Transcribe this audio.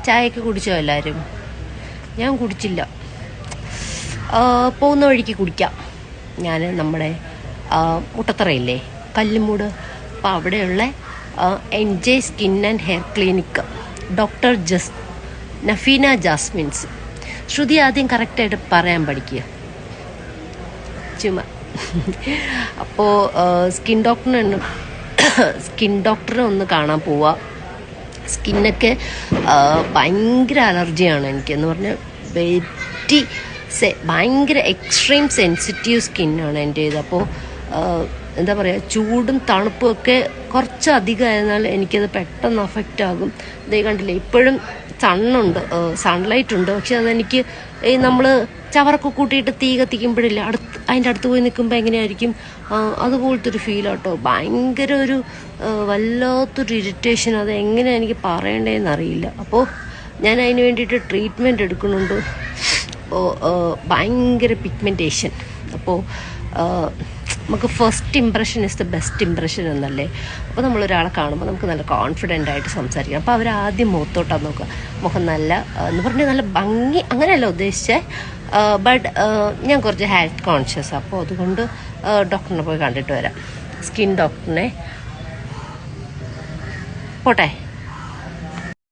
ചായയൊക്കെ കുടിച്ചോ എല്ലാവരും? ഞാൻ കുടിച്ചില്ല. പോകുന്ന വഴിക്ക് കുടിക്കാം. ഞാൻ നമ്മുടെ മുട്ടത്തറയില്ലേ, കല്ലുമൂട്, അപ്പോൾ അവിടെയുള്ള NJ skin and hair clinic, doctor Nafeena Jasmin's. Shruthi ആദ്യം കറക്റ്റായിട്ട് പറയാൻ പഠിക്കുക, ചുമ. അപ്പോൾ സ്കിൻ ഡോക്ടറെ ഒന്ന് കാണാൻ പോവുക. സ്കിന്നൊക്കെ ഭയങ്കര അലർജിയാണ് എനിക്കെന്ന് പറഞ്ഞാൽ, ഭയങ്കര എക്സ്ട്രീം സെൻസിറ്റീവ് സ്കിന്നാണ് എൻ്റേത്. അപ്പോൾ എന്താ പറയുക, ചൂടും തണുപ്പും ഒക്കെ കുറച്ചധികമായിരുന്നാൽ എനിക്കത് പെട്ടെന്ന് അഫക്റ്റ് ആകും. ഇതേ കണ്ടില്ലേ, ഇപ്പോഴും സൺലൈറ്റ് ഉണ്ട്, പക്ഷെ അതെനിക്ക് നമ്മൾ ചവറൊക്കെ കൂട്ടിയിട്ട് തീ കത്തിക്കുമ്പോഴില്ല, അതിൻ്റെ അടുത്ത് പോയി നിൽക്കുമ്പോൾ എങ്ങനെയായിരിക്കും, അതുപോലത്തെ ഒരു ഫീലാട്ടോ. ഭയങ്കര ഒരു വല്ലാത്തൊരു ഇറിറ്റേഷൻ. അത് എങ്ങനെ എനിക്ക് പറയണ്ടേന്ന് അറിയില്ല. അപ്പോൾ ഞാൻ അതിന് വേണ്ടിയിട്ട് ട്രീറ്റ്മെൻറ്റ് എടുക്കുന്നുണ്ട്. അപ്പോൾ ഭയങ്കര പിഗ്മെൻറ്റേഷൻ. അപ്പോൾ നമുക്ക് first impression is the best impression എന്നല്ലേ. അപ്പോൾ നമ്മളൊരാളെ കാണുമ്പോൾ നമുക്ക് നല്ല കോൺഫിഡൻ്റ് ആയിട്ട് സംസാരിക്കാം. അപ്പോൾ അവരാദ്യം മുഖത്തോട്ടാണ് നോക്കുക. മുഖം നല്ല എന്ന് പറഞ്ഞാൽ നല്ല ഭംഗി അങ്ങനെയല്ല ഉദ്ദേശിച്ചത്, ബട്ട് ഞാൻ കുറച്ച് ഹെൽത്ത് കോൺഷ്യസ്. അപ്പോൾ അതുകൊണ്ട് ഡോക്ടറിനെ പോയി കണ്ടിട്ട് വരാം, സ്കിൻ ഡോക്ടറിനെ. പോട്ടെ.